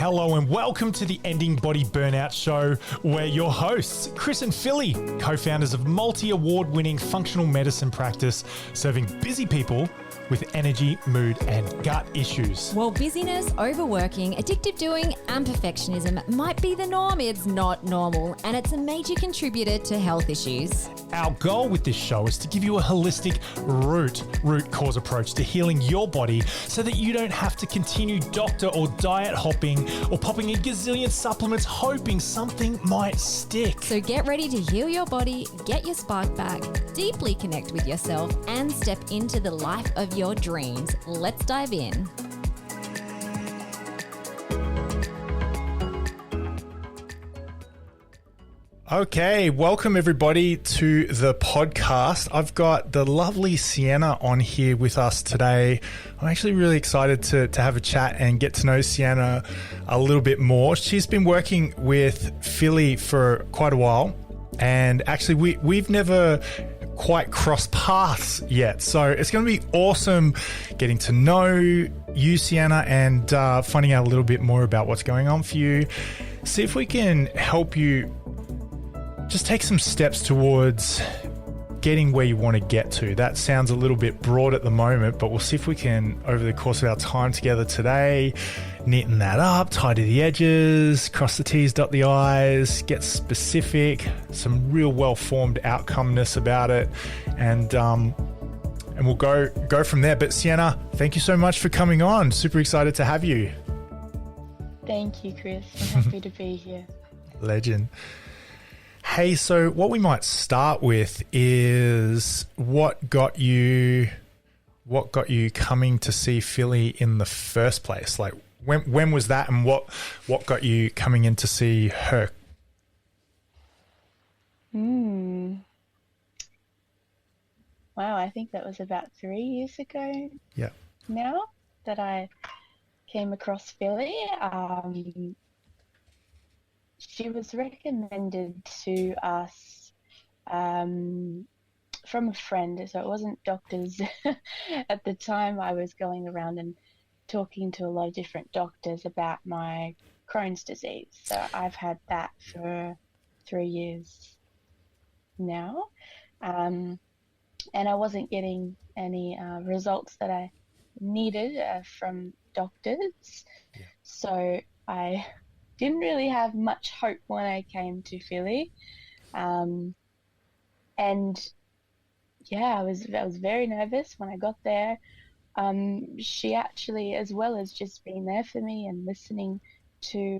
Hello and welcome to the Ending Body Burnout Show. We're your hosts, Chris and Philly, co-founders of multi-award-winning functional medicine practice, serving busy people with energy, mood, and gut issues. Well, busyness, overworking, addictive doing, and perfectionism might be the norm. It's not normal, and it's a major contributor to health issues. Our goal with this show is to give you a holistic root cause approach to healing your body so that you don't have to continue doctor or diet hopping or popping a gazillion supplements hoping something might stick. So get ready to heal your body, get your spark back, deeply connect with yourself, and step into the life of your dreams. Let's dive in. Okay, welcome everybody to the podcast. I've got the lovely Siena on here with us today. I'm actually really excited to have a chat and get to know Siena a little bit more. She's been working with Philly for quite a while, and actually we've never quite crossed paths yet. So it's going to be awesome getting to know you, Siena, and finding out a little bit more about what's going on for you. See if we can help you just take some steps towards getting where you want to get to. That sounds a little bit broad at the moment, but we'll see if we can, over the course of our time together today, neaten that up, tidy the edges, cross the T's, dot the I's, get specific, some real well-formed outcomeness about it, and we'll go from there. But Siena, thank you so much for coming on. Super excited to have you. Thank you, Chris. I'm happy to be here. Legend. Hey, so what we might start with is what got you coming to see Philly in the first place? Like when was that, and what got you coming in to see her? Wow, I think that was about 3 years ago. Yeah. Now that I came across Philly, she was recommended to us from a friend, so it wasn't doctors. At the time, I was going around and talking to a lot of different doctors about my Crohn's disease. So I've had that for 3 years now, and I wasn't getting any results that I needed from doctors. Yeah. So I didn't really have much hope when I came to Philly. And yeah, I was very nervous when I got there. She actually, as well as just being there for me and listening to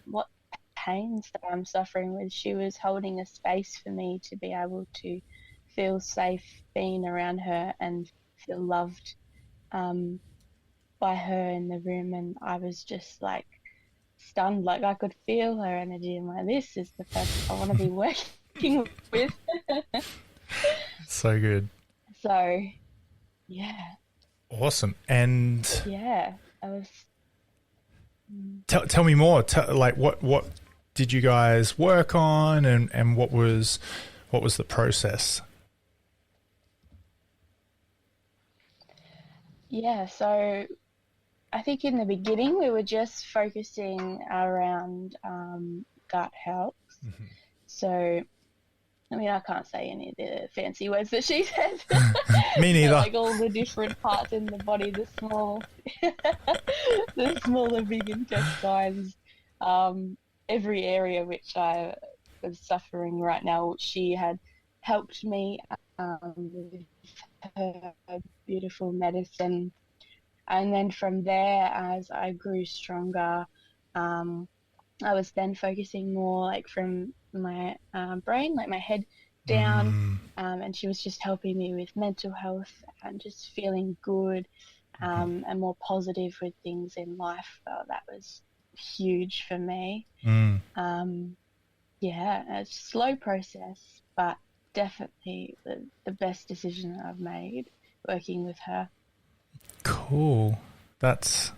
what pains that I'm suffering with, she was holding a space for me to be able to feel safe being around her and feel loved by her in the room. And I was just like stunned, like I could feel her energy, and like, this is the person I want to be working with. So good. So yeah, awesome. And yeah, I was tell me more. Like what did you guys work on, and what was the process? Yeah, so I think in the beginning we were just focusing around gut health. Mm-hmm. So, I mean, I can't say any of the fancy words that she said. Me neither. Like all the different parts in the body, the small and big intestines, every area which I was suffering right now, she had helped me with her beautiful medicine. And then from there, as I grew stronger, I was then focusing more like from my brain, like my head down, and she was just helping me with mental health and just feeling good and more positive with things in life. That was huge for me. Yeah, a slow process, but definitely the best decision that I've made working with her. Cool. That's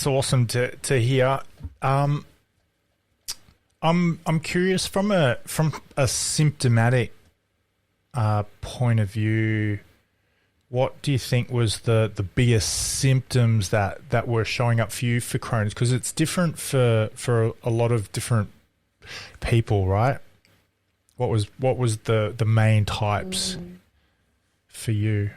awesome to hear. I'm curious from a symptomatic point of view. what do you think was the biggest symptoms that were showing up for you for Crohn's? Because it's different for a lot of different people, right? What was the main types for you?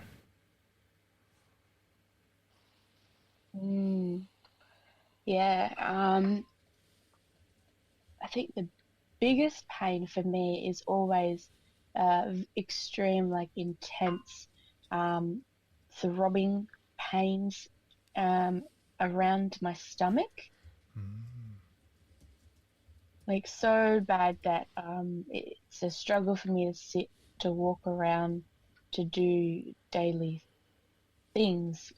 Yeah, I think the biggest pain for me is always extreme, like intense throbbing pains around my stomach. Like so bad that it's a struggle for me to sit, to walk around, to do daily things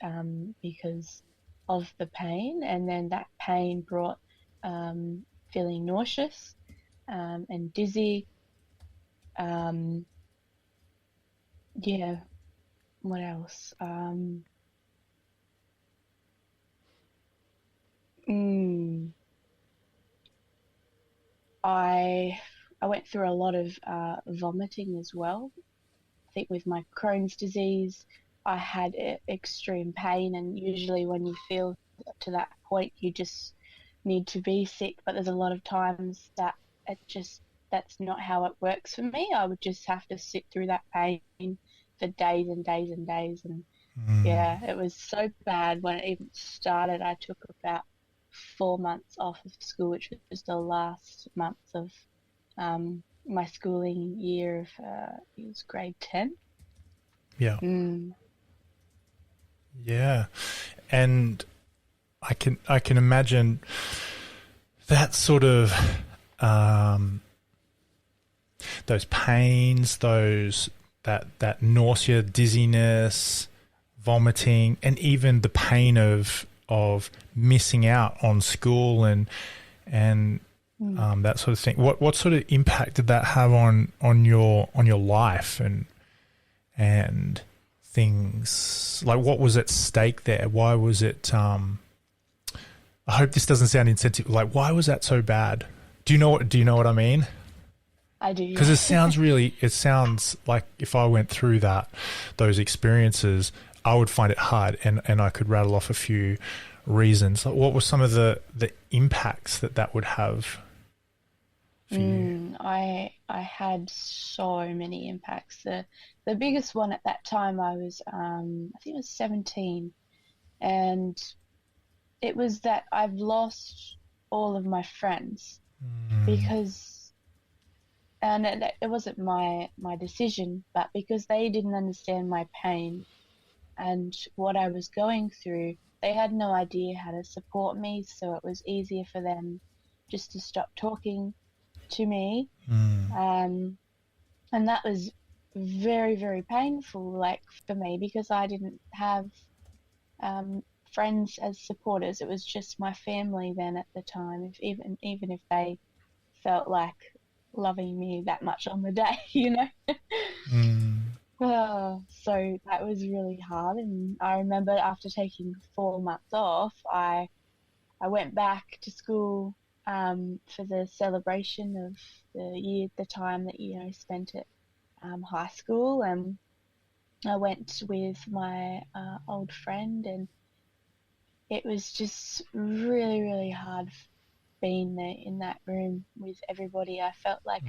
because of the pain. And then that pain brought feeling nauseous and dizzy. Yeah, what else? I went through a lot of vomiting as well. I think with my Crohn's disease, I had extreme pain, and usually when you feel to that point, you just need to be sick. But there's a lot of times that that's not how it works for me. I would just have to sit through that pain for days and days and days. And yeah, it was so bad when it even started. I took about 4 months off of school, which was the last month of my schooling year of it was grade 10. Yeah. Yeah. And I can imagine that sort of those pains, that nausea, dizziness, vomiting, and even the pain of missing out on school and that sort of thing. What sort of impact did that have on your life and things? Like, what was at stake there? Why was it? I hope this doesn't sound insensitive. Like, why was that so bad? Do you know what I mean? I do. Because it sounds like if I went through those experiences, I would find it hard, and I could rattle off a few reasons. Like, what were some of the impacts that would have for you? I had so many impacts. The biggest one at that time, I was I think I was 17, and it was that I've lost all of my friends because, and it wasn't my decision, but because they didn't understand my pain and what I was going through, they had no idea how to support me, so it was easier for them just to stop talking to me. And that was very, very painful, like, for me, because I didn't have friends as supporters. It was just my family then at the time, even if they felt like loving me that much on the day, you know. So that was really hard. And I remember after taking 4 months off, I went back to school for the celebration of the time that, you know, spent at high school. And I went with my old friend, and it was just really, really hard being there in that room with everybody. I felt like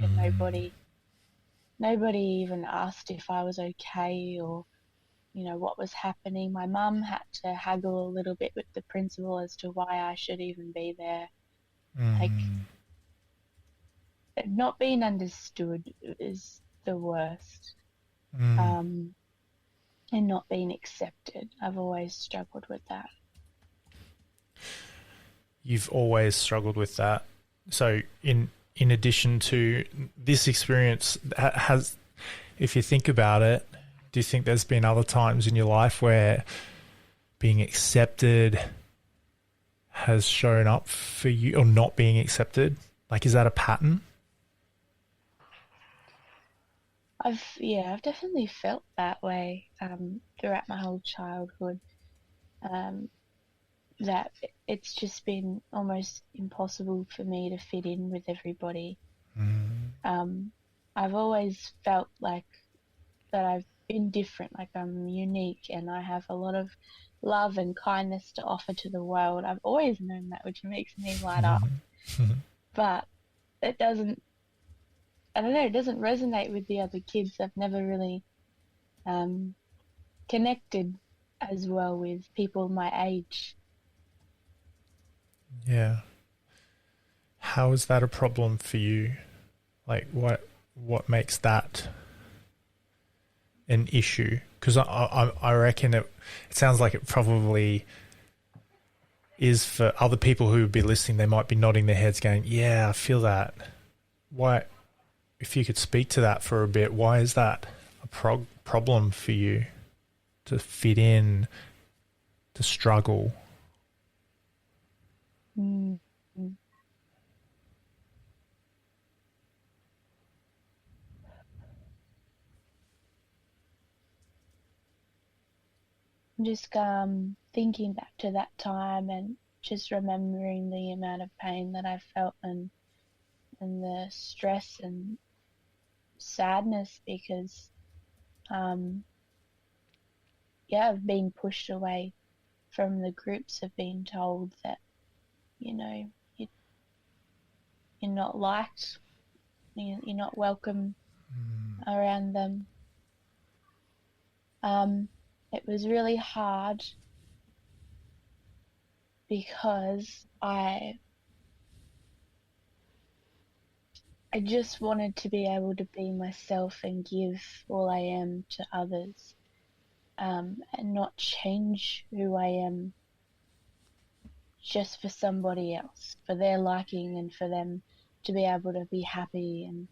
nobody even asked if I was okay or, you know, what was happening. My mum had to haggle a little bit with the principal as to why I should even be there. Like, not being understood is the worst. And not being accepted. I've always struggled with that. You've always struggled with that. So in addition to this experience, if you think about it, do you think there's been other times in your life where being accepted has shown up for you, or not being accepted? Like, is that a pattern? I've definitely felt that way throughout my whole childhood. That it's just been almost impossible for me to fit in with everybody. I've always felt like that I've been different. Like, I'm unique and I have a lot of love and kindness to offer to the world. I've always known that, which makes me light up. But it doesn't, I don't know, it doesn't resonate with the other kids. I've never really connected as well with people my age. Yeah. How is that a problem for you? Like, what makes that an issue? Because I reckon it sounds like it probably is for other people who would be listening. They might be nodding their heads going, yeah, I feel that. Why, if you could speak to that for a bit, why is that a problem for you to fit in, to struggle? Mm. I'm just thinking back to that time and just remembering the amount of pain that I felt, and the stress and sadness because of being pushed away from the groups, of being told that, you know, you're not liked, you're not welcome around them. It was really hard because I just wanted to be able to be myself and give all I am to others, and not change who I am just for somebody else, for their liking and for them to be able to be happy and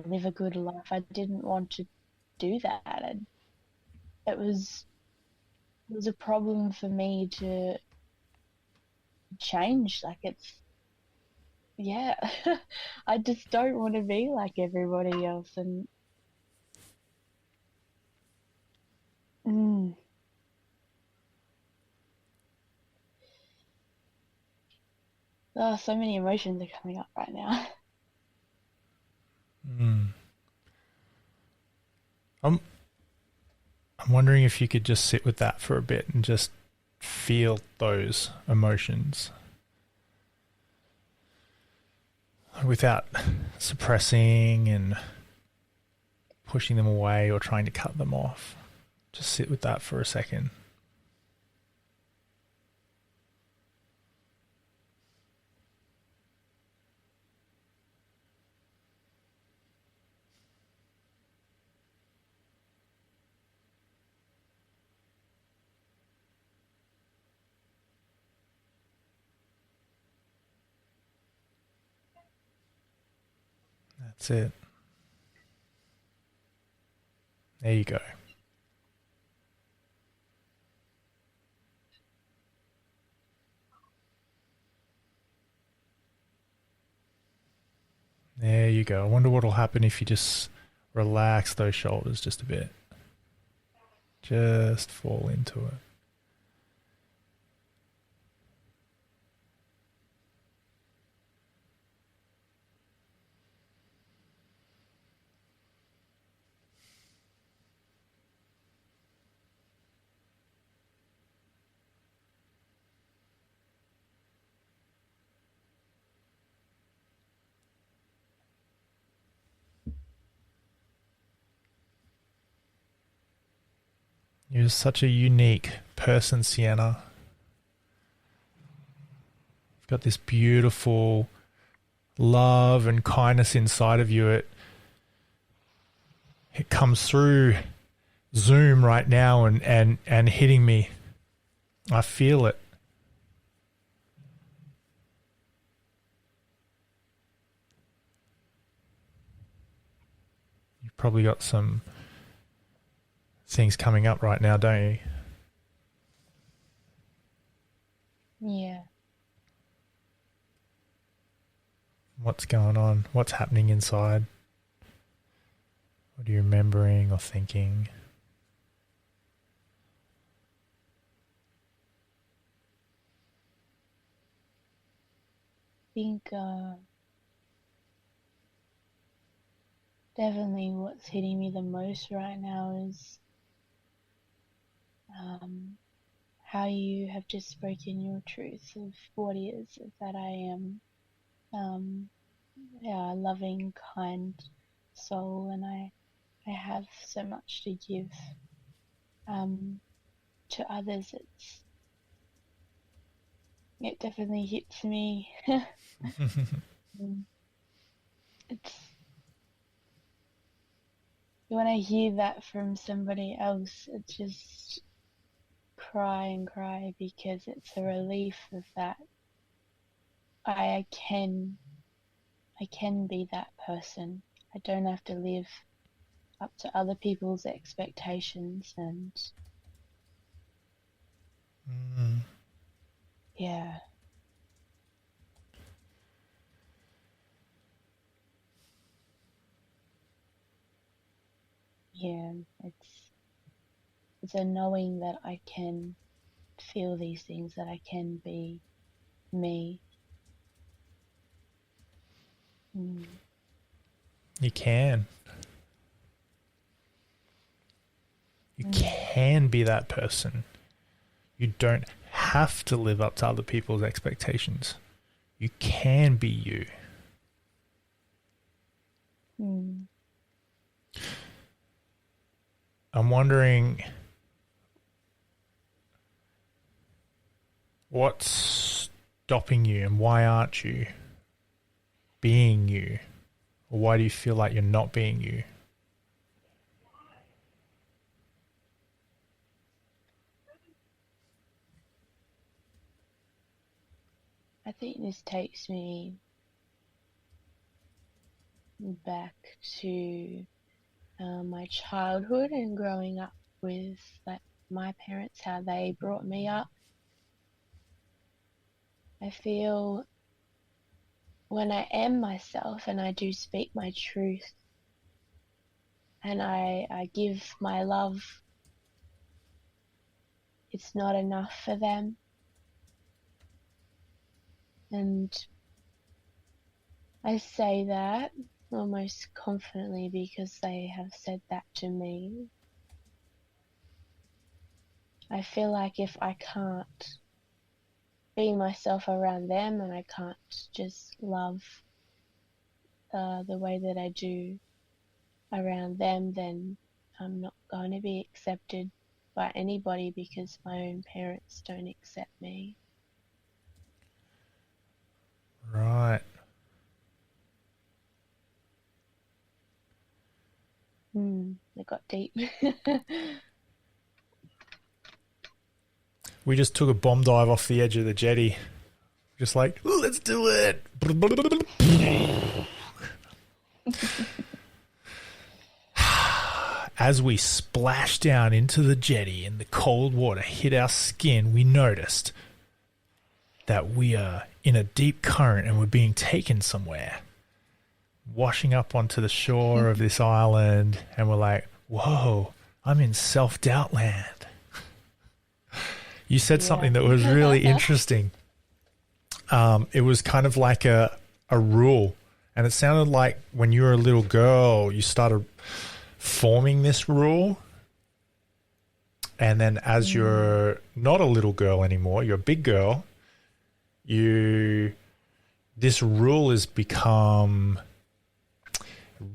live a good life. I didn't want to do that. And it was a problem for me to change. Like, it's, I just don't want to be like everybody else. And so many emotions are coming up right now. I'm wondering if you could just sit with that for a bit and just feel those emotions without suppressing and pushing them away or trying to cut them off. Just sit with that for a second. That's it. There you go. There you go. I wonder what will happen if you just relax those shoulders just a bit. Just fall into it. You're such a unique person, Siena. You've got this beautiful love and kindness inside of you. It comes through Zoom right now and hitting me. I feel it. You've probably got some things coming up right now, don't you? Yeah. What's going on? What's happening inside? What are you remembering or thinking? I think definitely what's hitting me the most right now is how you have just spoken your truth of what is that I am. A loving, kind soul, and I have so much to give to others. It definitely hits me. It's when I hear that from somebody else, it just cry and cry, because it's a relief of that I can be that person. I don't have to live up to other people's expectations, and yeah. Yeah, it's a knowing that I can feel these things, that I can be me. You can. You can be that person. You don't have to live up to other people's expectations. You can be you. I'm wondering what's stopping you, and why aren't you being you? Or why do you feel like you're not being you? I think this takes me back to my childhood and growing up with my parents, how they brought me up. I feel when I am myself and I do speak my truth and I give my love, it's not enough for them. And I say that almost confidently because they have said that to me. I feel like if I can't be myself around them and I can't just love the way that I do around them, then I'm not going to be accepted by anybody, because my own parents don't accept me. Right. It got deep. We just took a bomb dive off the edge of the jetty. Just like, let's do it. As we splashed down into the jetty and the cold water hit our skin, we noticed that we are in a deep current and we're being taken somewhere, washing up onto the shore of this island, and we're like, whoa, I'm in self-doubt land. You said something that was really interesting. It was kind of like a rule, and it sounded like when you were a little girl, you started forming this rule, and then as you're not a little girl anymore, you're a big girl, this rule has become,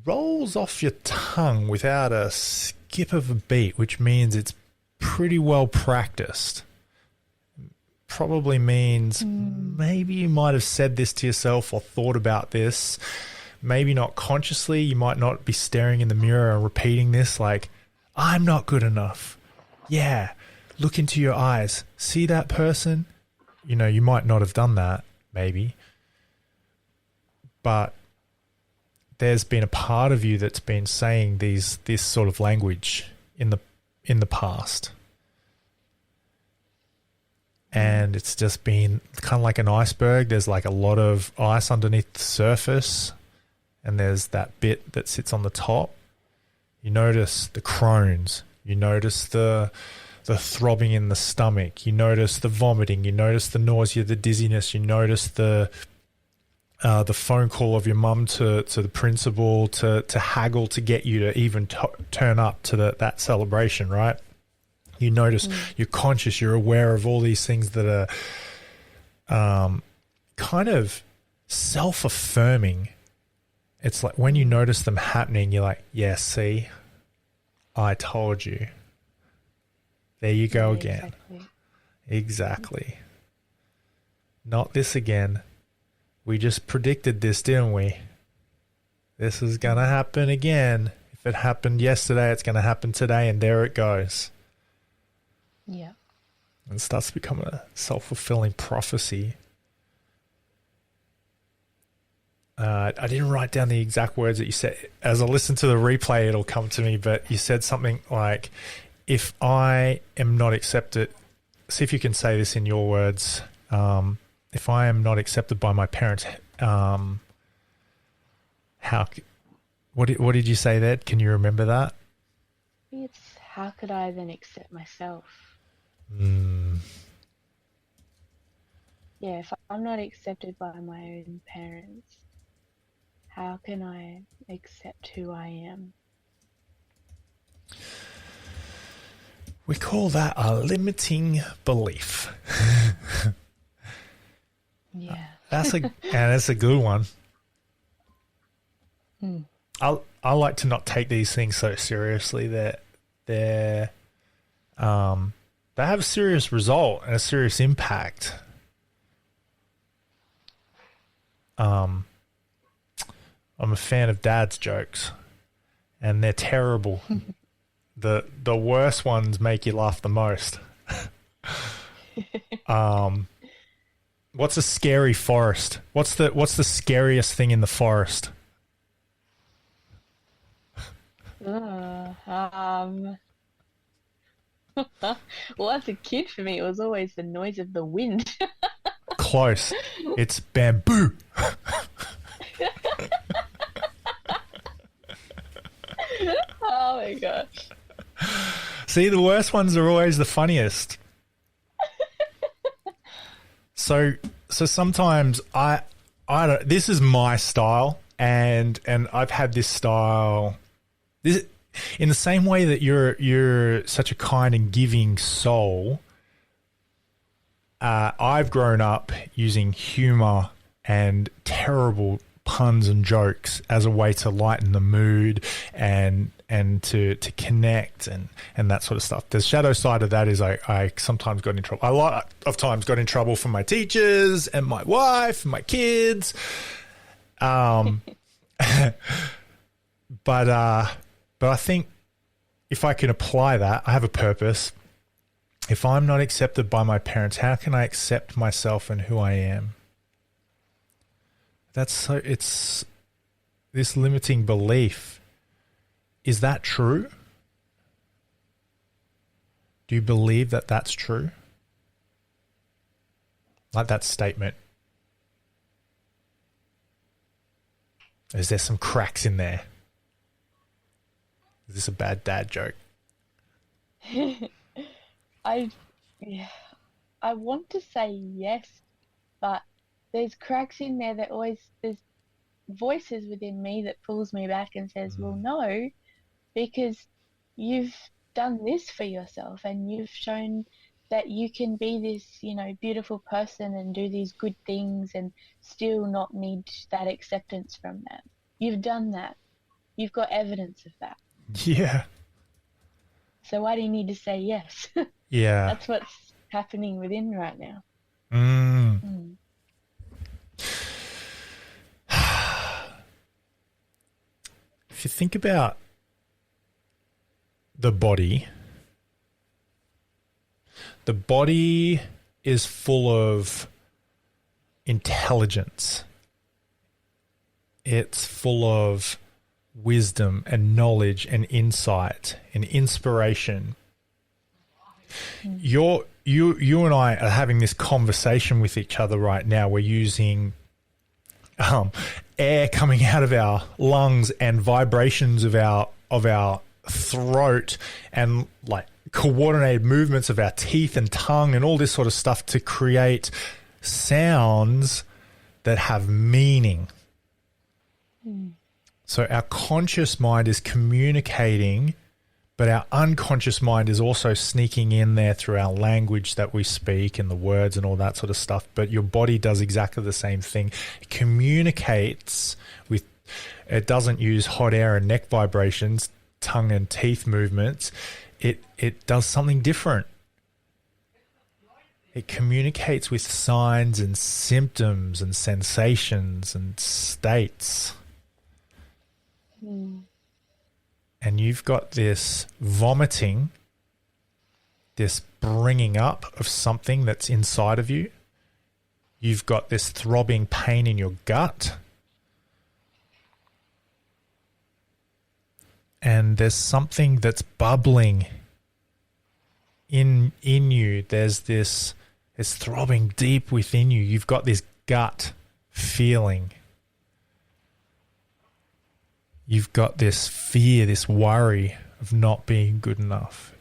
rolls off your tongue without a skip of a beat, which means it's pretty well practiced. Probably means maybe you might have said this to yourself or thought about this, maybe not consciously. You might not be staring in the mirror and repeating this like, I'm not good enough. Yeah, look into your eyes. See that person? You know, you might not have done that, maybe. But there's been a part of you that's been saying this sort of language in the past. And it's just been kind of like an iceberg. There's like a lot of ice underneath the surface, and there's that bit that sits on the top. You notice the Crohn's. You notice the throbbing in the stomach. You notice the vomiting. You notice the nausea, the dizziness. You notice the the phone call of your mum to the principal to haggle to get you to even turn up to that celebration, right? You notice, you're conscious, you're aware of all these things that are kind of self-affirming. It's like when you notice them happening, you're like, yeah, see, I told you. There you go again. Exactly. Not this again. We just predicted this, didn't we? This is going to happen again. If it happened yesterday, it's going to happen today, and there it goes. Yeah. And it starts to become a self-fulfilling prophecy. I didn't write down the exact words that you said. As I listen to the replay, it'll come to me, but you said something like, if I am not accepted, see if you can say this in your words, if I am not accepted by my parents, what did you say there? Can you remember that? It's how could I then accept myself? Yeah, if I'm not accepted by my own parents, how can I accept who I am? We call that a limiting belief. Yeah. That's a good one. I like to not take these things so seriously that they have a serious result and a serious impact. I'm a fan of Dad's jokes, and they're terrible. The worst ones make you laugh the most. What's a scary forest? What's the scariest thing in the forest? Well, as a kid, for me, it was always the noise of the wind. Close. It's bamboo. Oh my gosh. See, the worst ones are always the funniest. So sometimes I don't. This is my style, and I've had this style. This in the same way that you're such a kind and giving soul. I've grown up using humor and terrible puns and jokes as a way to lighten the mood and to connect and that sort of stuff. The shadow side of that is I sometimes got in trouble. A lot of times got in trouble from my teachers and my wife and my kids. But I think if I can apply that, I have a purpose. If I'm not accepted by my parents, how can I accept myself and who I am? It's this limiting belief. Is that true? Do you believe that that's true? Like that statement. Is there some cracks in there? Is this a bad dad joke? I want to say yes, but there's cracks in there that there's voices within me that pulls me back and says, well, no, because you've done this for yourself and you've shown that you can be this, beautiful person and do these good things and still not need that acceptance from them. You've done that. You've got evidence of that. Yeah. So why do you need to say yes? Yeah. That's what's happening within right now. If you think about the body is full of intelligence. It's full of wisdom and knowledge and insight and inspiration. You and I are having this conversation with each other right now. We're using air coming out of our lungs and vibrations of our throat and like coordinated movements of our teeth and tongue and all this sort of stuff to create sounds that have meaning. So our conscious mind is communicating, but our unconscious mind is also sneaking in there through our language that we speak and the words and all that sort of stuff. But your body does exactly the same thing. It communicates with, it doesn't use hot air and neck vibrations, tongue and teeth movements. It does something different. It communicates with signs and symptoms and sensations and states. And you've got this vomiting, this bringing up of something that's inside of you. You've got this throbbing pain in your gut. And there's something that's bubbling in you. There's this, it's throbbing deep within you. You've got this gut feeling. You've got this fear, this worry of not being good enough.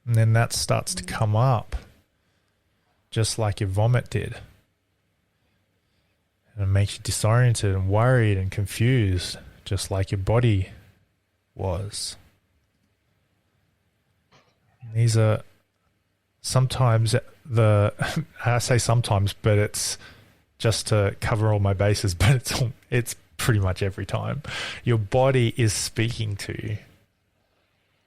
And then that starts to come up, just like your vomit did. And it makes you disoriented and worried and confused, just like your body was. And these are sometimes I say sometimes, but it's just to cover all my bases, but it's pretty much every time. Your body is speaking to you.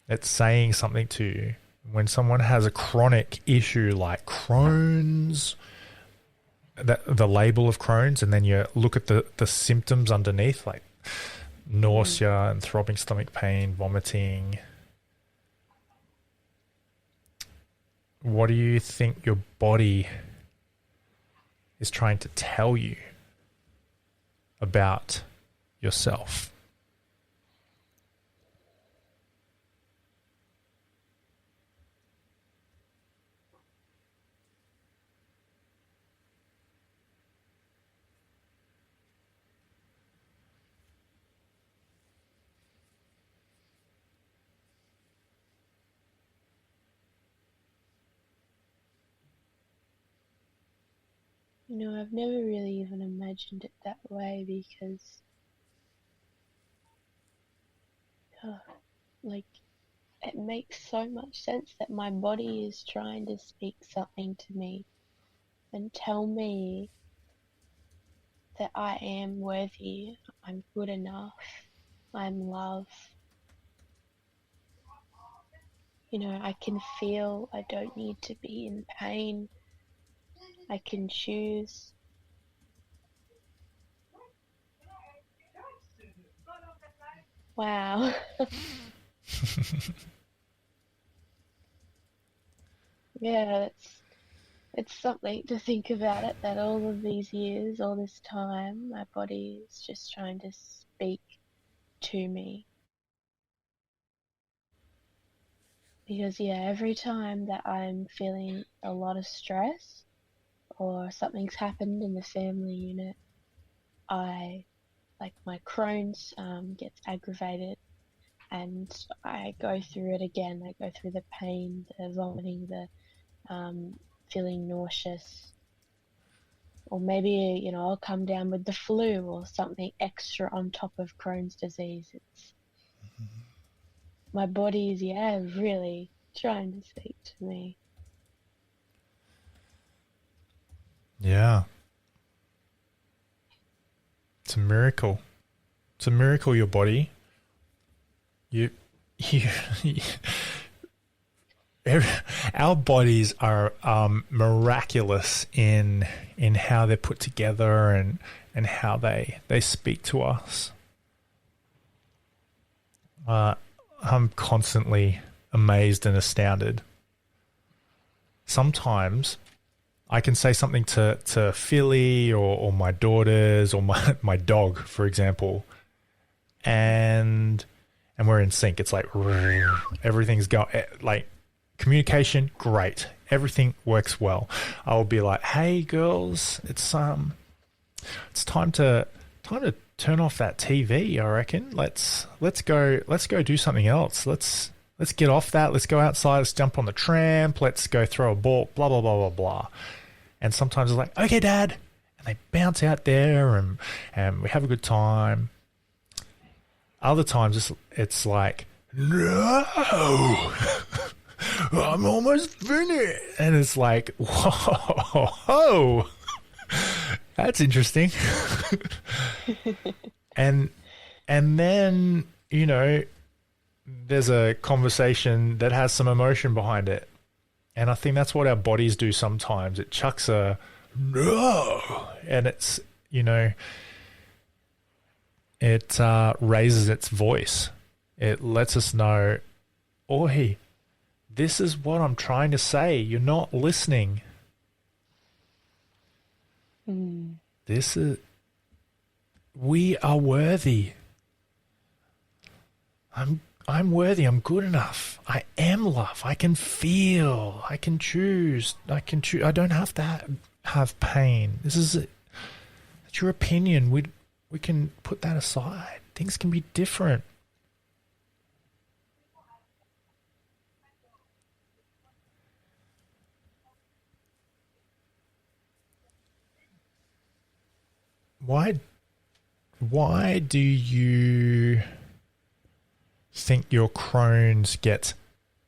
It's saying something to you. When someone has a chronic issue like Crohn's, the label of Crohn's, and then you look at the symptoms underneath, like nausea and throbbing stomach pain, vomiting. What do you think your body is trying to tell you about yourself? You know, I've never really even imagined it that way because, like, it makes so much sense that my body is trying to speak something to me and tell me that I am worthy, I'm good enough, I'm love. You know, I can feel I don't need to be in pain. I can choose. Wow. Yeah, it's something to think about it, that all of these years, all this time, my body is just trying to speak to me. Because yeah, every time that I'm feeling a lot of stress or something's happened in the family unit, like my Crohn's gets aggravated and I go through it again. I go through the pain, the vomiting, the feeling nauseous. Or maybe, you know, I'll come down with the flu or something extra on top of Crohn's disease. It's my body is, yeah, really trying to speak to me. Yeah. It's a miracle. It's a miracle, your body. Our bodies are miraculous in how they're put together and how they speak to us. I'm constantly amazed and astounded. Sometimes I can say something to Philly or my daughters or my dog, for example, and we're in sync. It's like everything's going, like, communication, great. Everything works well. I'll be like, "Hey girls, it's time to turn off that TV, I reckon. Let's go do something else. Let's get off that. Let's go outside. Let's jump on the tramp. Let's go throw a ball, blah, blah, blah, blah, blah." And sometimes it's like, okay, Dad. And they bounce out there and we have a good time. Other times it's like, no, I'm almost finished. And it's like, whoa, that's interesting. and then, you know, there's a conversation that has some emotion behind it. And I think that's what our bodies do sometimes. It chucks a no, and it's, you know, it raises its voice. It lets us know, oi, this is what I'm trying to say. You're not listening. We are worthy. I'm worthy. I'm good enough. I am love. I can feel. I can choose. I don't have to have pain. It's your opinion. We can put that aside. Things can be different. Why do you think your Crohn's gets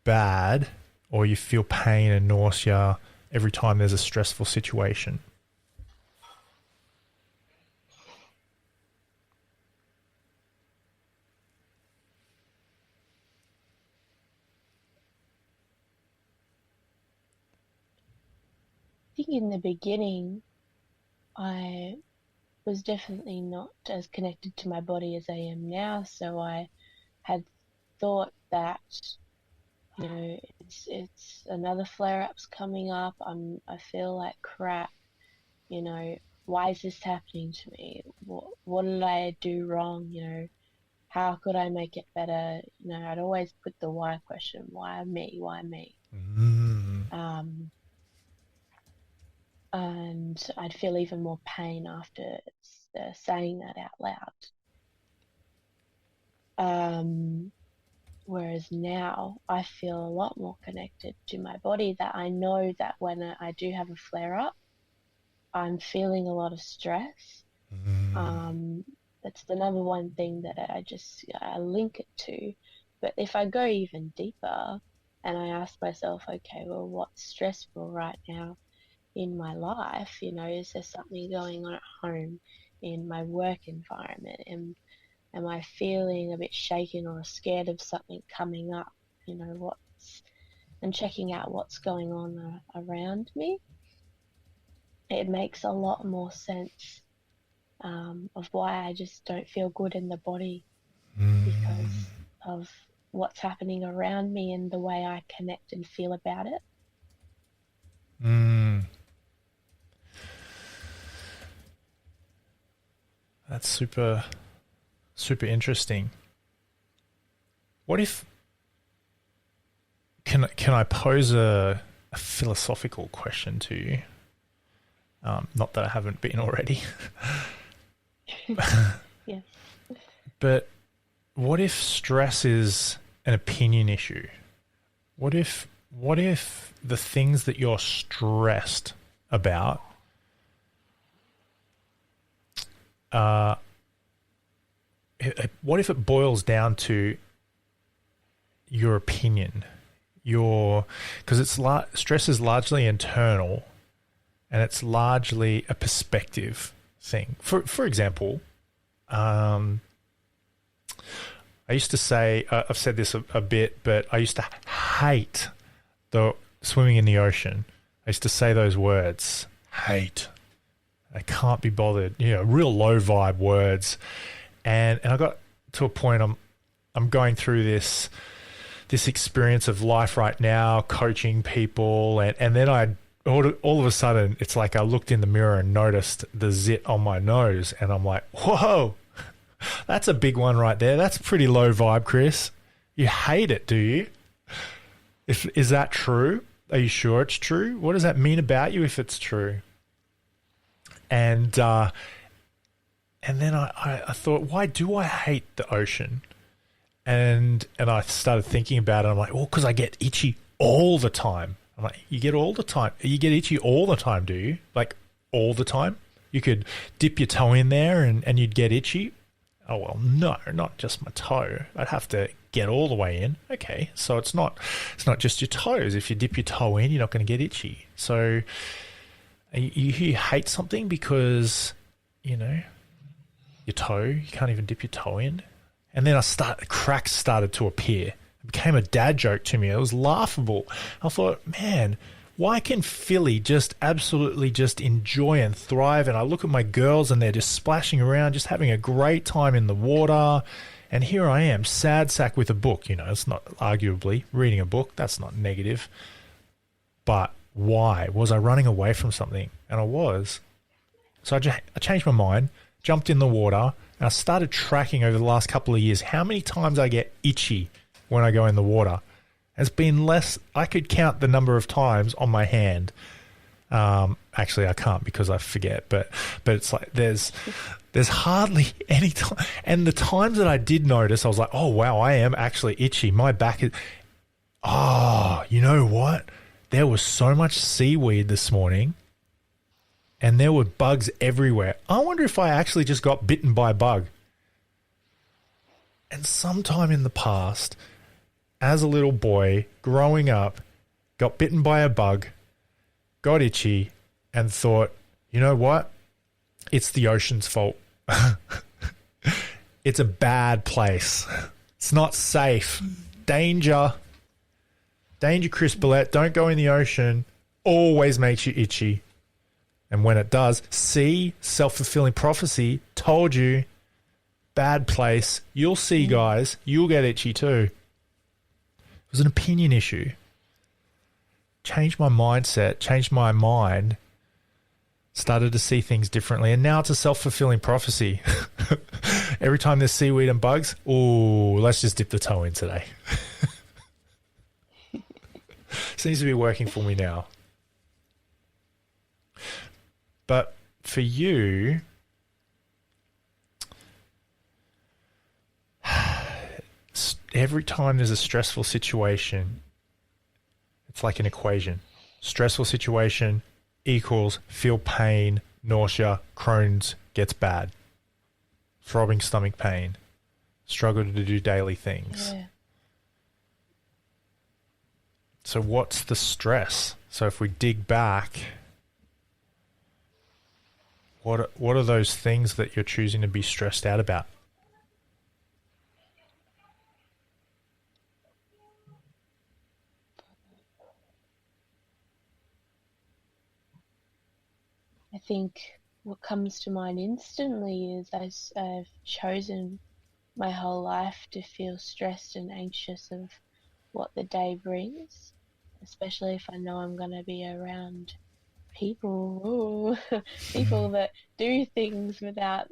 bad, or you feel pain and nausea every time there's a stressful situation? I think in the beginning, I was definitely not as connected to my body as I am now. So I had thought that, you know, it's another flare-up's coming up. I feel like crap. You know, why is this happening to me? What did I do wrong? You know, how could I make it better? You know, I'd always put the why question. Why me? Why me? And I'd feel even more pain after saying that out loud. Whereas now I feel a lot more connected to my body, that I know that when I do have a flare-up, I'm feeling a lot of stress. That's the number one thing that I link it to. But if I go even deeper and I ask myself, okay, well, what's stressful right now in my life? You know, is there something going on at home, in my work environment? Am I feeling a bit shaken or scared of something coming up? You know, and checking out what's going on around me. It makes a lot more sense of why I just don't feel good in the body, because of what's happening around me and the way I connect and feel about it. That's super, super interesting. What if, can I pose a philosophical question to you? Not that I haven't been already. Yes. But what if stress is an opinion issue? What if the things that you're stressed about what if it boils down to your opinion? Because stress is largely internal, and it's largely a perspective thing. For example, I used to say, I've said this a bit, but I used to hate the swimming in the ocean. I used to say those words, hate. I can't be bothered, you know, real low vibe words. And I got to a point, I'm going through this experience of life right now, coaching people, and then all of a sudden, it's like I looked in the mirror and noticed the zit on my nose, and I'm like, whoa, that's a big one right there. That's pretty low vibe, Chris. You hate it, do you? Is that true? Are you sure it's true? What does that mean about you if it's true? And then I thought, why do I hate the ocean? And I started thinking about it. I'm like, well, because I get itchy all the time. I'm like, you get all the time. You get itchy all the time, do you? Like all the time? You could dip your toe in there and you'd get itchy. Oh, well, no, not just my toe. I'd have to get all the way in. Okay, so it's not just your toes. If you dip your toe in, you're not going to get itchy. So you hate something because, you know, your toe, you can't even dip your toe in. And then cracks started to appear. It became a dad joke to me. It was laughable. I thought, man, why can Philly just absolutely just enjoy and thrive? And I look at my girls and they're just splashing around, just having a great time in the water. And here I am, sad sack with a book. You know, it's not arguably reading a book. That's not negative. But why? Was I running away from something? And I was. So I changed my mind, jumped in the water, and I started tracking over the last couple of years how many times I get itchy when I go in the water. It's been less. I could count the number of times on my hand. Actually, I can't because I forget. But it's like there's hardly any time. And the times that I did notice, I was like, oh wow, I am actually itchy. My back is. Oh, you know what? There was so much seaweed this morning, and there were bugs everywhere. I wonder if I actually just got bitten by a bug. And sometime in the past, as a little boy, growing up, got bitten by a bug, got itchy, and thought, you know what? It's the ocean's fault. It's a bad place. It's not safe. Danger. Danger, Chris Billette. Don't go in the ocean. Always makes you itchy. And when it does, see, self-fulfilling prophecy, told you, bad place. You'll see, guys. You'll get itchy too. It was an opinion issue. Changed my mindset, changed my mind, started to see things differently, and now it's a self-fulfilling prophecy. Every time there's seaweed and bugs, ooh, let's just dip the toe in today. Seems to be working for me now. But for you, every time there's a stressful situation, it's like an equation. Stressful situation equals feel pain, nausea, Crohn's gets bad, throbbing stomach pain, struggle to do daily things. Yeah. So what's the stress? So if we dig back, what are those things that you're choosing to be stressed out about? I think what comes to mind instantly is I've chosen my whole life to feel stressed and anxious of what the day brings, especially if I know I'm going to be around people, people that do things without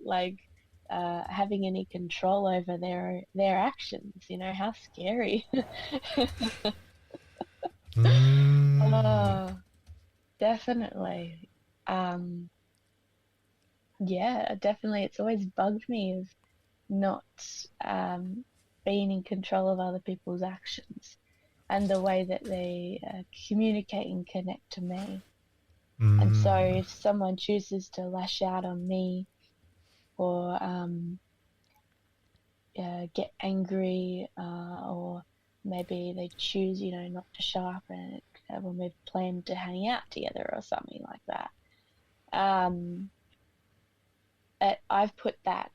having any control over their actions. You know, how scary. Oh, definitely. Yeah, definitely. It's always bugged me of not being in control of other people's actions and the way that they communicate and connect to me. And so if someone chooses to lash out on me or get angry or maybe they choose, you know, not to show up and when we've planned to hang out together or something like that, I've put that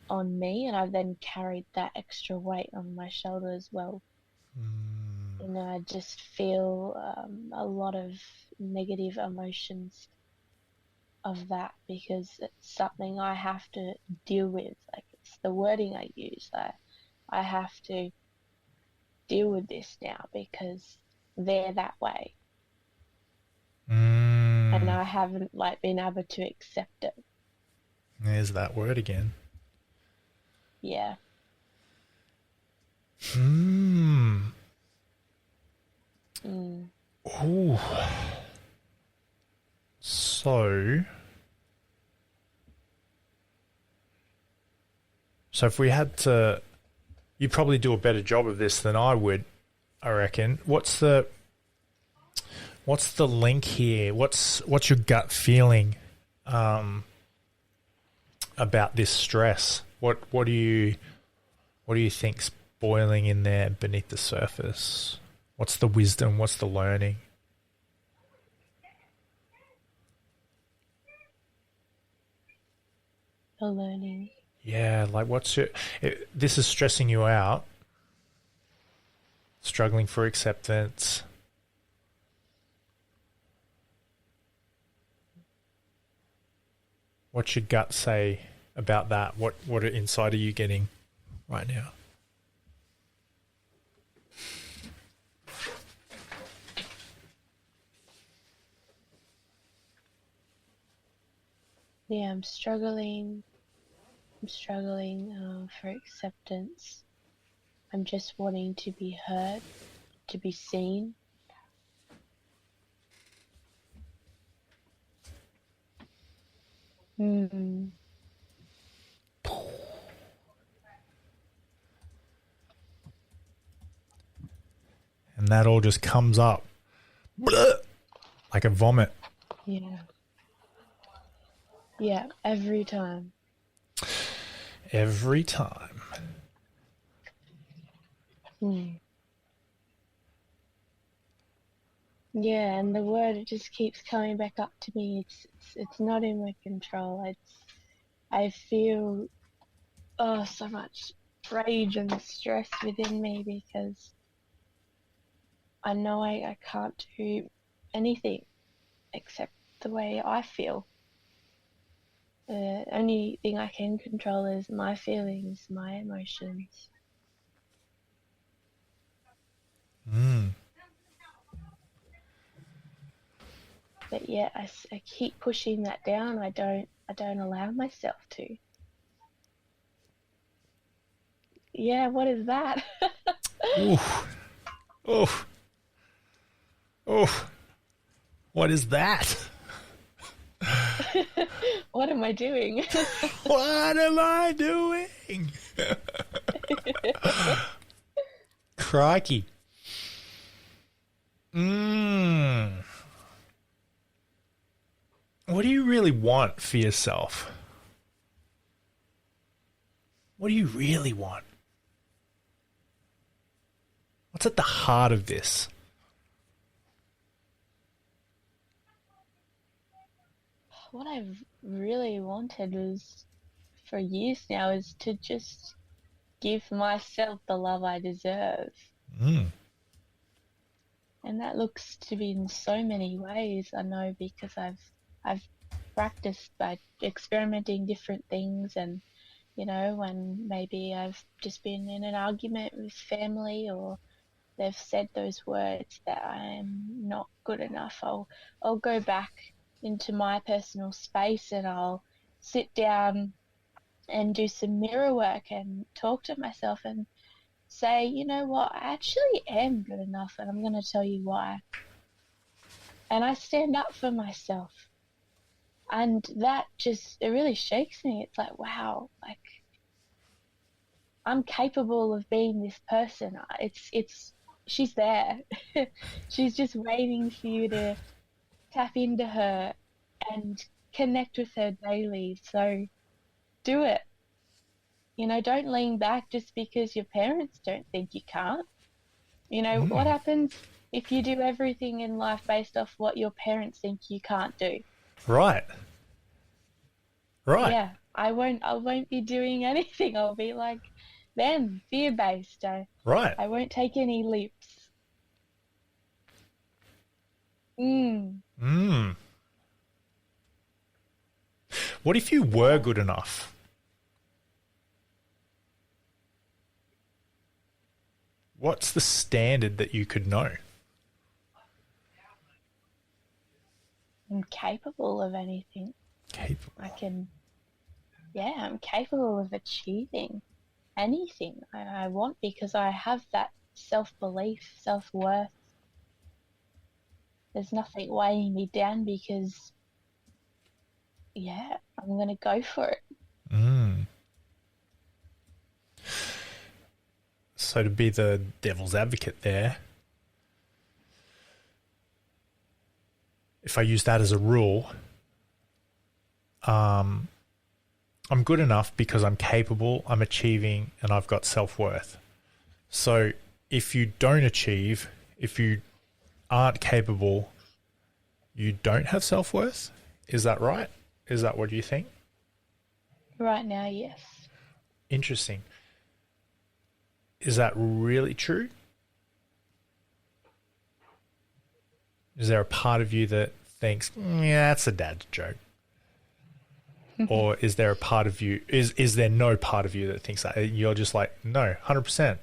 on me, and I've then carried that extra weight on my shoulder as well. You know, I just feel a lot of negative emotions of that because it's something I have to deal with. Like, it's the wording I use. I have to deal with this now because they're that way. And I haven't been able to accept it. There's that word again. Yeah. Ooh. So if we had to, you'd probably do a better job of this than I would, I reckon. What's the What's the link here? What's your gut feeling about this stress? What do you think's boiling in there beneath the surface? What's the wisdom? What's the learning? The learning. Yeah, like this is stressing you out, struggling for acceptance. What's your gut say about that? What insight are you getting right now? Yeah, I'm struggling. For acceptance. I'm just wanting to be heard, to be seen. And that all just comes up like a vomit. Yeah. Yeah, every time. Every time. Yeah, and the word, it just keeps coming back up to me. It's not in my control. I feel so much rage and stress within me because I know I can't do anything except the way I feel. The only thing I can control is my feelings, my emotions. But yet I keep pushing that down. I don't allow myself to. Yeah, what is that? Oof. Oof. Oof. What is that? What am I doing? What am I doing? Crikey. What do you really want for yourself? What do you really want? What's at the heart of this? What I've really wanted was, for years now, is to just give myself the love I deserve. And that looks to be in so many ways, I know, because I've practiced by experimenting different things, and when maybe I've just been in an argument with family, or they've said those words that I'm not good enough, I'll go back into my personal space and I'll sit down and do some mirror work and talk to myself and say, you know what, I actually am good enough, and I'm going to tell you why. And I stand up for myself. And that it really shakes me. It's like, wow, like I'm capable of being this person. She's there. She's just waiting for you to tap into her and connect with her daily. So do it. Don't lean back just because your parents don't think you can't. What happens if you do everything in life based off what your parents think you can't do? Right. Yeah, I won't be doing anything. I'll be like them, fear-based. Right. I won't take any leaps. What if you were good enough? What's the standard that you could know? I'm capable of anything. I'm capable of achieving anything I want because I have that self-belief, self-worth. There's nothing weighing me down because, I'm going to go for it. So to be the devil's advocate there, if I use that as a rule, I'm good enough because I'm capable, I'm achieving, and I've got self-worth. So if you don't achieve, if you aren't capable, you don't have self-worth? Is that right? Is that what you think? Right now, yes. Interesting. Is that really true? Is there a part of you that thinks, yeah, that's a dad's joke? Or is there a part of you, is there no part of you that thinks that? You're just like, no, 100%.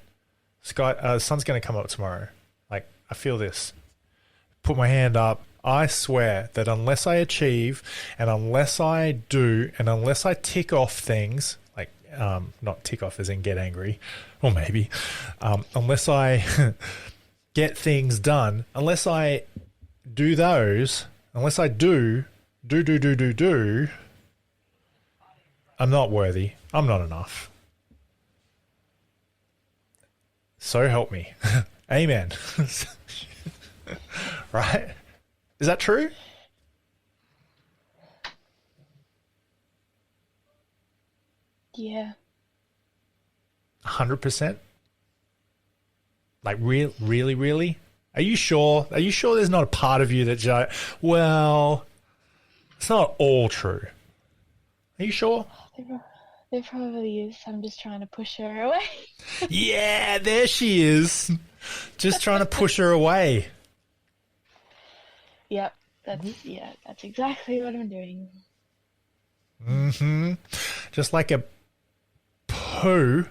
Sun's going to come up tomorrow. Like, I feel this. Put my hand up. I swear that unless I achieve and unless I do and unless I tick off things, like not tick off as in get angry, or maybe, unless I get things done, unless I do those, unless I do, I'm not worthy. I'm not enough. So help me. Amen. Right? Is that true? Yeah. 100%? Like really? Are you sure? Are you sure there's not a part of you that's like, well, it's not all true? Are you sure? There probably is. I'm just trying to push her away. Yeah, there she is. Just trying to push her away. Yep. That's exactly what I'm doing. Mm-hmm. Just like a poo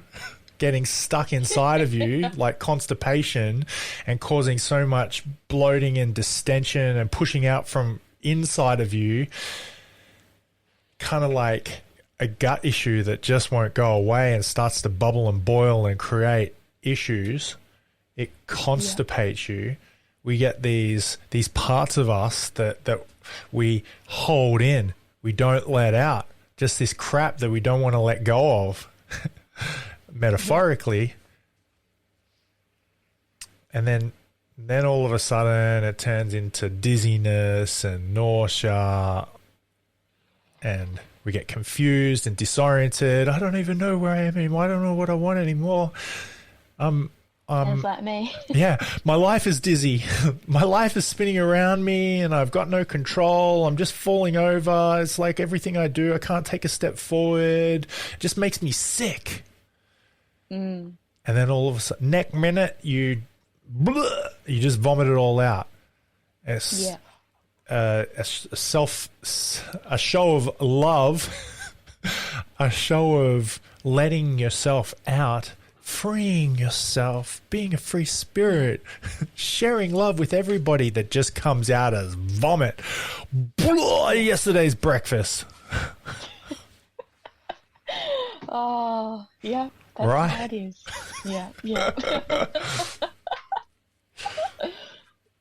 getting stuck inside of you, like constipation, and causing so much bloating and distension and pushing out from inside of you, kind of like a gut issue that just won't go away and starts to bubble and boil and create issues. It constipates you. We get these parts of us that we hold in, we don't let out, just this crap that we don't want to let go of, metaphorically. And then all of a sudden it turns into dizziness and nausea, and we get confused and disoriented. I don't even know where I am anymore. I don't know what I want anymore. Sounds like me. Yeah, my life is dizzy. My life is spinning around me and I've got no control. I'm just falling over. It's like everything I do, I can't take a step forward. It just makes me sick. And then all of a sudden, next minute, you just vomit it all out. It's a show of love, a show of letting yourself out, freeing yourself, being a free spirit, sharing love with everybody that just comes out as vomit. Yesterday's breakfast. Oh, yeah. That's Right. how it is. Yeah.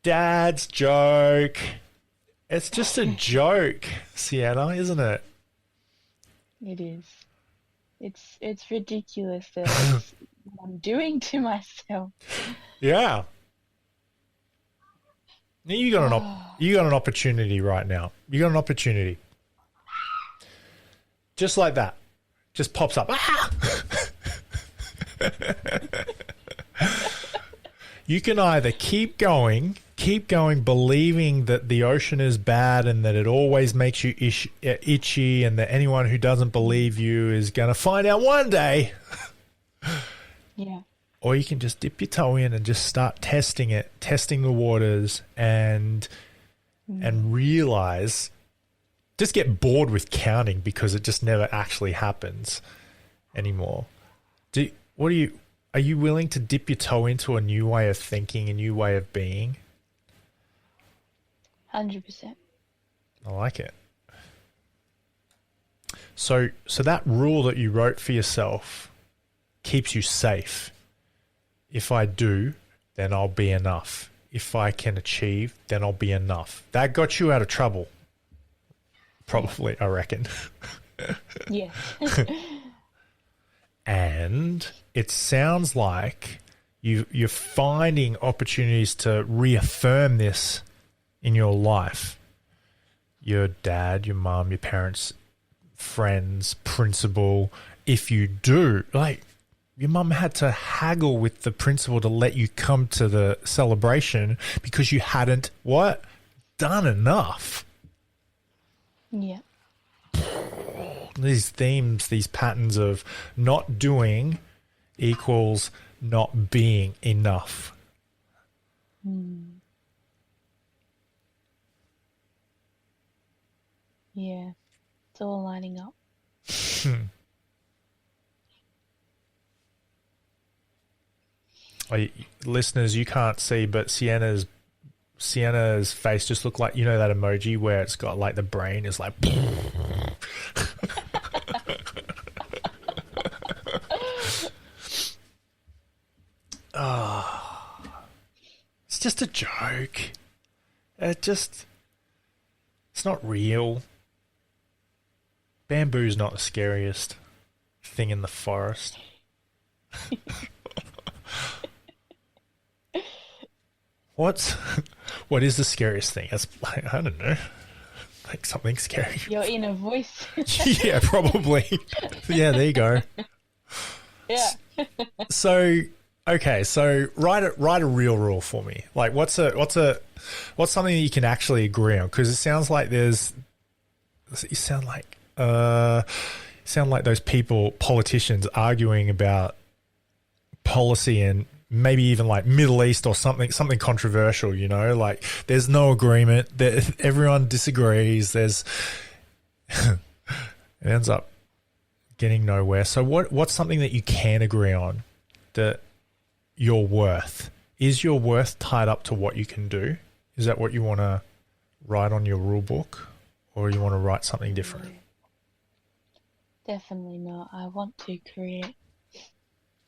Dad's joke. It's just a joke, Siena, isn't it? It is. It's ridiculous that it's what I'm doing to myself. Yeah. Now you got an opportunity right now. You got an opportunity. Just like that. Just pops up. Ah! You can either keep going believing that the ocean is bad and that it always makes you itchy and that anyone who doesn't believe you is going to find out one day. Yeah. Or you can just dip your toe in and just start testing the waters and realize, just get bored with counting because it just never actually happens anymore. Are you willing to dip your toe into a new way of thinking, a new way of being? 100%. I like it. So that rule that you wrote for yourself keeps you safe. If I do, then I'll be enough. If I can achieve, then I'll be enough. That got you out of trouble. Probably, I reckon. Yeah. And it sounds like you're finding opportunities to reaffirm this in your life. your dad, your mom, your parents, friends, principal. If you do, like, your mum had to haggle with the principal to let you come to the celebration because you hadn't what? Done enough. Yeah. These themes, these patterns of not doing equals not being enough. Yeah. It's all lining up. Listeners, you can't see, but Siena's face just looked like, you know, that emoji where it's got like the brain is like. Oh, it's just a joke. It's not real. Bamboo's not the scariest thing in the forest. What is the scariest thing? It's like, I don't know, like something scary. Your inner voice. Yeah, probably. Yeah, there you go. Yeah. So, okay, so write a real rule for me. Like, what's something that you can actually agree on? Because it sounds like you sound like those politicians arguing about policy and maybe even like Middle East or something controversial, you know, like there's no agreement, everyone disagrees, it ends up getting nowhere. So what's something that you can agree on, that your worth? Is your worth tied up to what you can do? Is that what you want to write on your rule book, or you want to write something different? Definitely not. I want to create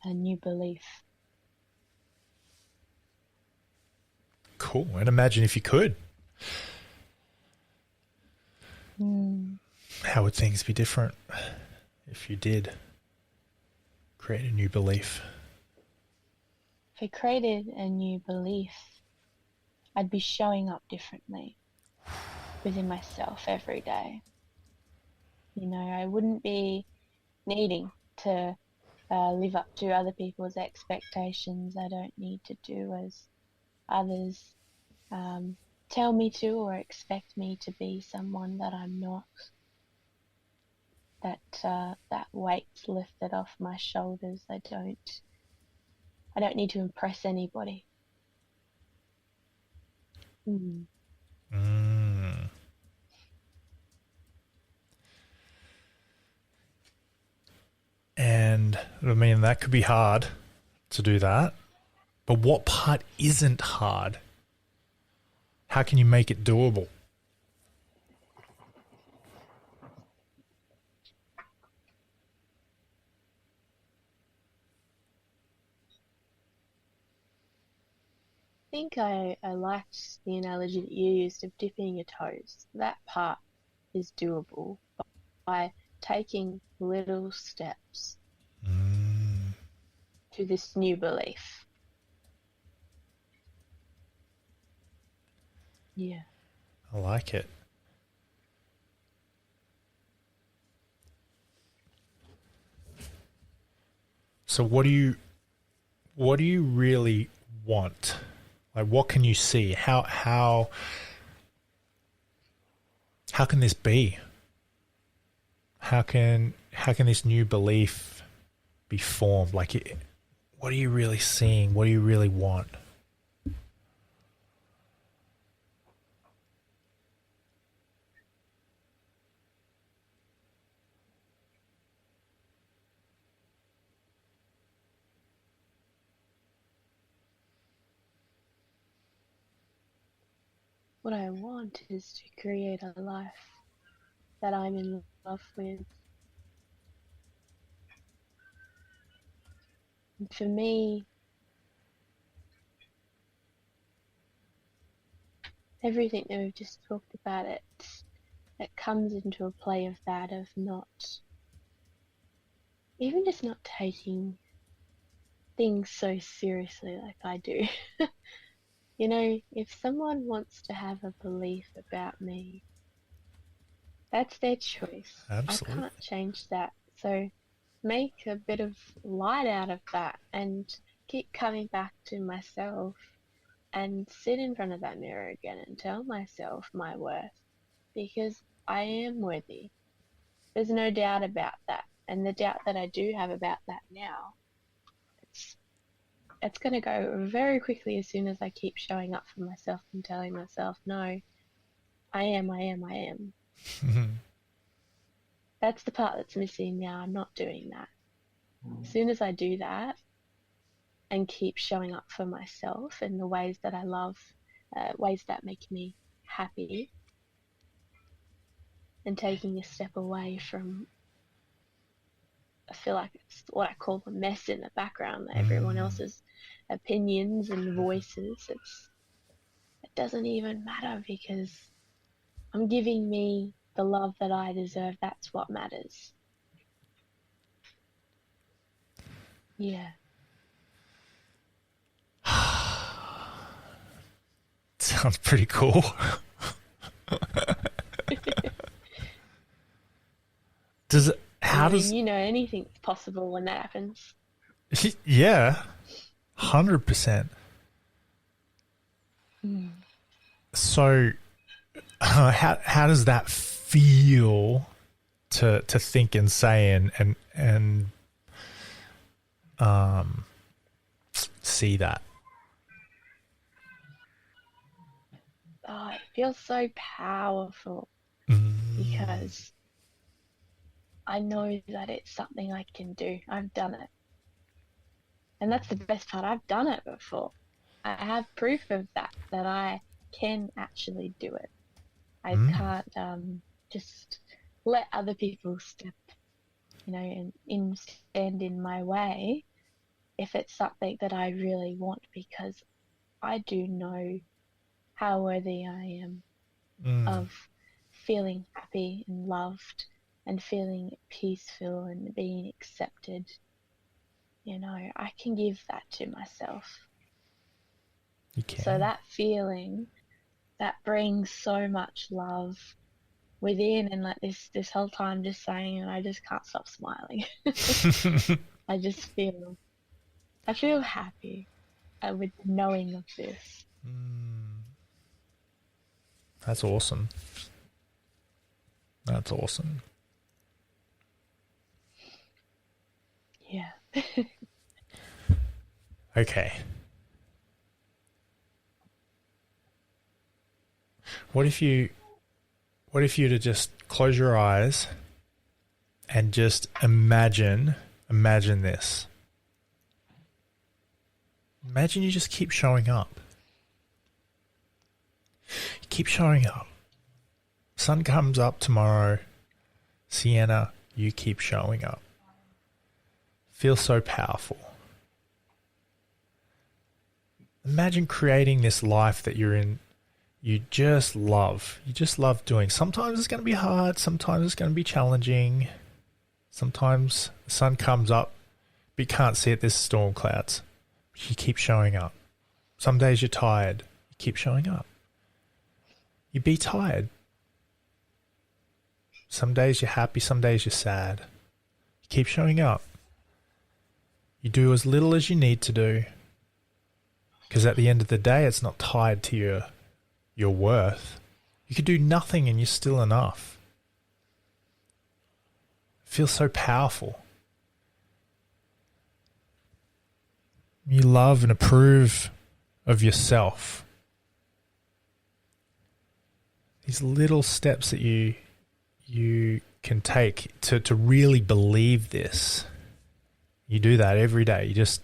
a new belief. Cool. And imagine if you could. How would things be different if you did create a new belief? If I created a new belief, I'd be showing up differently within myself every day. You know, I wouldn't be needing to live up to other people's expectations. I don't need to do as others tell me to or expect me to be someone that I'm not. That weight's lifted off my shoulders. I don't need to impress anybody. And I mean, that could be hard to do that. But what part isn't hard? How can you make it doable? I think I liked the analogy that you used of dipping your toes. That part is doable by taking little steps to this new belief. Yeah. I like it. So what do you really want? Like, what can you see? How can this be? How can this new belief be formed? Like, what are you really seeing? What do you really want? What I want is to create a life that I'm in love with. And for me, everything that we've just talked about, it comes into a play of that, of not, even just not taking things so seriously like I do. You know, if someone wants to have a belief about me, That's their choice. Absolutely. I can't change that. So make a bit of light out of that and keep coming back to myself and sit in front of that mirror again and tell myself my worth, because I am worthy. There's no doubt about that. And the doubt that I do have about that now, it's going to go very quickly as soon as I keep showing up for myself and telling myself, no, I am. That's the part that's missing now. I'm not doing that. As soon as I do that and keep showing up for myself in the ways that I love, ways that make me happy, and taking a step away from, I feel like it's what I call the mess in the background, everyone else's opinions and voices. It doesn't even matter, because I'm giving me the love that I deserve. That's what matters. Yeah. Sounds pretty cool. You know, anything's possible when that happens. Yeah, 100%. So, how does that feel to think and say and see that? Oh, it feels so powerful because I know that it's something I can do. I've done it. And that's the best part. I've done it before. I have proof of that I can actually do it. I can't just let other people step, and stand in my way if it's something that I really want, because I do know how worthy I am of feeling happy and loved and feeling peaceful and being accepted. I can give that to myself. You can. So that feeling, that brings so much love within, and like this whole time just saying, and I just can't stop smiling. I feel happy with knowing of this. That's awesome. That's awesome. Yeah. Okay. What if you to just close your eyes and just imagine this. Imagine you just keep showing up. You keep showing up. Sun comes up tomorrow. Siena, you keep showing up. Feels so powerful. Imagine creating this life that you're in. You just love doing. Sometimes it's going to be hard. Sometimes it's going to be challenging. Sometimes the sun comes up, but you can't see it. There's storm clouds. But you keep showing up. Some days you're tired. You keep showing up. You be tired. Some days you're happy. Some days you're sad. You keep showing up. You do as little as you need to do. Because at the end of the day, it's not tied to your worth. You could do nothing and you're still enough. It feels so powerful. You love and approve of yourself. These little steps that you can take to really believe this. You do that every day. You just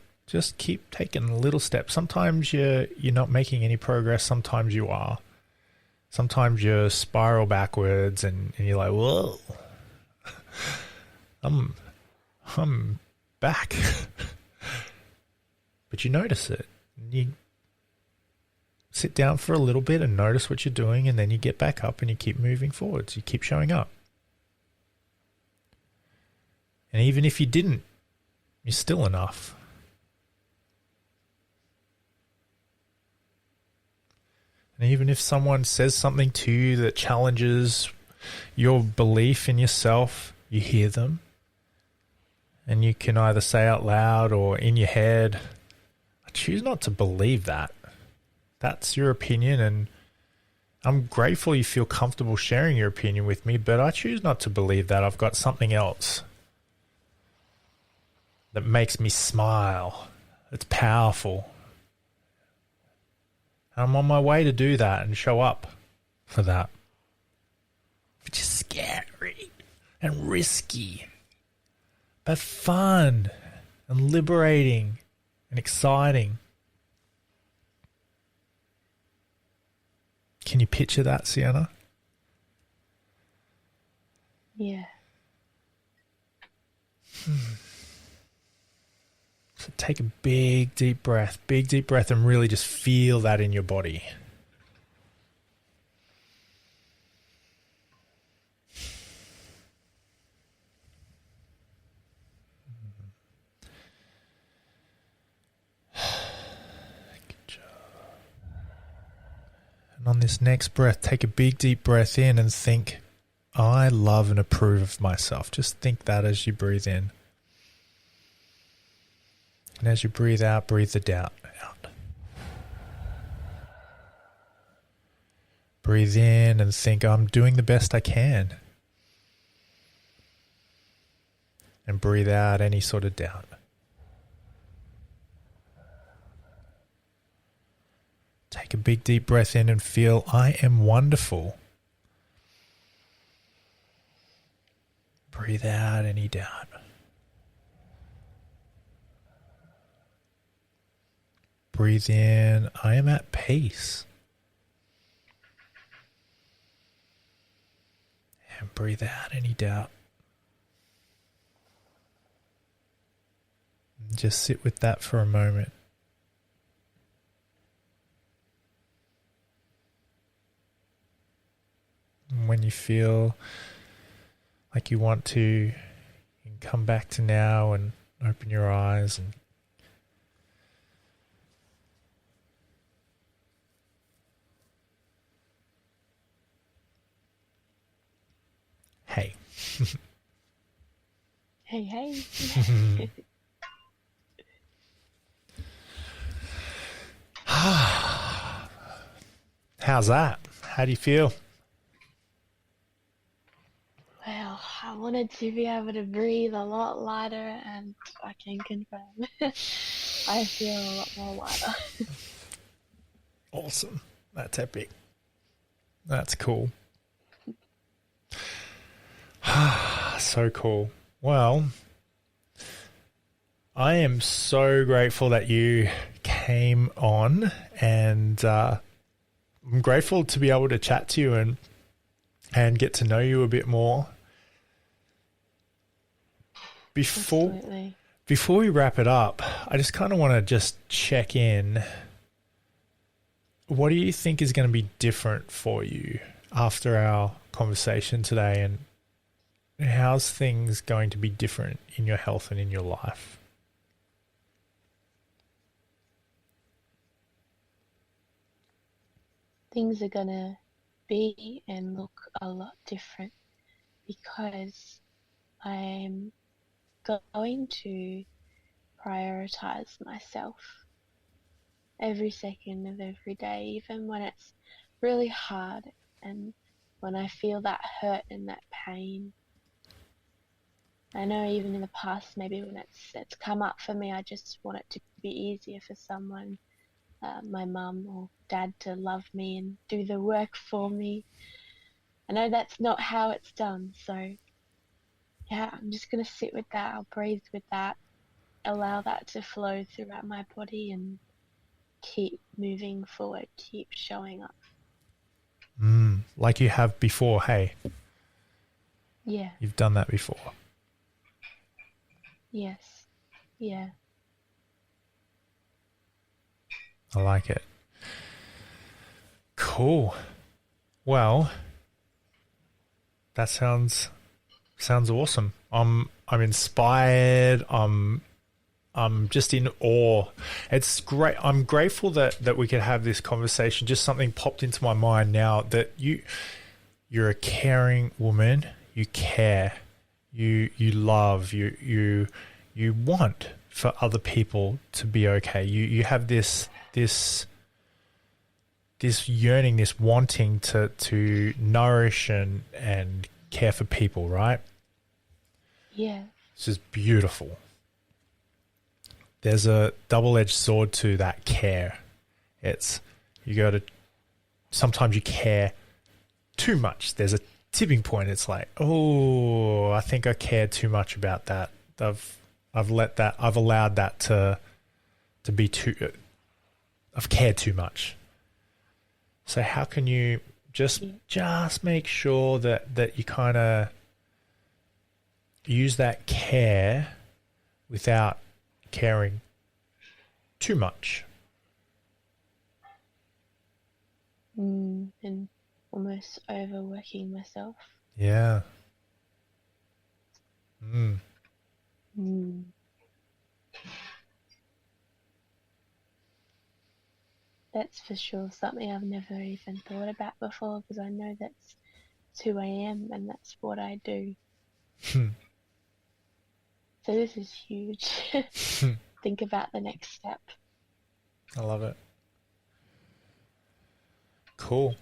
keep taking little steps. Sometimes you're not making any progress. Sometimes you are. Sometimes you spiral backwards and you're like, whoa, I'm back. But you notice it. You sit down for a little bit and notice what you're doing, and then you get back up and you keep moving forwards. You keep showing up. And even if you didn't, you're still enough. And even if someone says something to you that challenges your belief in yourself, you hear them, and you can either say out loud or in your head, I choose not to believe that. That's your opinion, and I'm grateful you feel comfortable sharing your opinion with me, but I choose not to believe that. I've got something else that makes me smile. It's powerful. I'm on my way to do that and show up for that. Which is scary and risky, but fun and liberating and exciting. Can you picture that, Siena? Yeah. So take a big deep breath, and really just feel that in your body. Good job. And on this next breath, take a big deep breath in and think, I love and approve of myself. Just think that as you breathe in. And as you breathe out, breathe the doubt out. Breathe in and think, I'm doing the best I can. And breathe out any sort of doubt. Take a big deep breath in and feel, I am wonderful. Breathe out any doubt. Breathe in, I am at peace. And breathe out any doubt. And just sit with that for a moment. And when you feel like you want to, you can come back to now and open your eyes and hey. Hey. How's that? How do you feel? Well, I wanted to be able to breathe a lot lighter, and I can confirm I feel a lot more lighter. Awesome. That's epic. That's cool. So cool. Well, I am so grateful that you came on, and I'm grateful to be able to chat to you and get to know you a bit more. Before we wrap it up, I just kind of want to just check in. What do you think is going to be different for you after our conversation today, and how's things going to be different in your health and in your life? Things are going to be and look a lot different because I'm going to prioritize myself every second of every day, even when it's really hard and when I feel that hurt and that pain. I know even in the past, maybe when it's come up for me, I just want it to be easier for someone, my mum or dad, to love me and do the work for me. I know that's not how it's done, so yeah, I'm just going to sit with that. I'll breathe with that, allow that to flow throughout my body and keep moving forward, keep showing up. Like you have before, hey? Yeah. You've done that before. Yes. Yeah. I like it. Cool. Well, that sounds awesome. I'm inspired. I'm just in awe. It's great. I'm grateful that we could have this conversation. Just something popped into my mind now that you you're a caring woman. You care. You love. You want for other people to be okay. You have this yearning, this wanting to nourish and care for people, right? Yeah. This is beautiful. There's a double-edged sword to that care. Sometimes you care too much. There's a tipping point. It's like, oh, I think I care too much about that. I've allowed that to be too, I've cared too much. So how can you just make sure that you kind of use that care without caring too much? And almost overworking myself. Yeah. That's for sure something I've never even thought about before, because I know that's who I am and that's what I do. So this is huge. Think about the next step. I love it. Cool.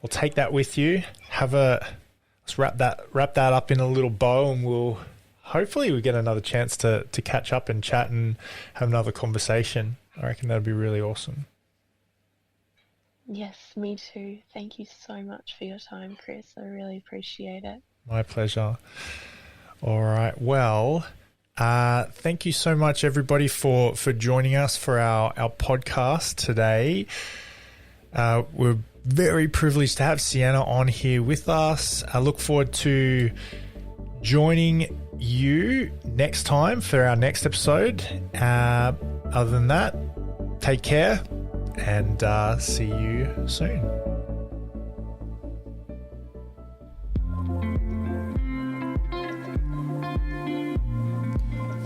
Well, take that with you. Let's wrap that up in a little bow, and hopefully we get another chance to catch up and chat and have another conversation. I reckon that'd be really awesome. Yes, me too. Thank you so much for your time, Chris. I really appreciate it. My pleasure. All right. Well, thank you so much, everybody, for joining us for our podcast today. We're very privileged to have Siena on here with us. I look forward to joining you next time for our next episode. Other than that, take care and see you soon.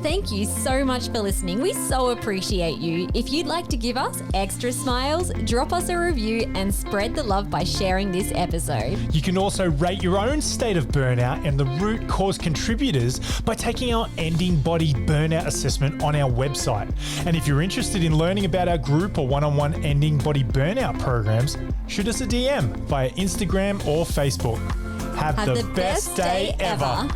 Thank you so much for listening. We so appreciate you. If you'd like to give us extra smiles, drop us a review and spread the love by sharing this episode. You can also rate your own state of burnout and the root cause contributors by taking our Ending Body Burnout assessment on our website. And if you're interested in learning about our group or one-on-one Ending Body Burnout programs, shoot us a DM via Instagram or Facebook. Have the best day ever.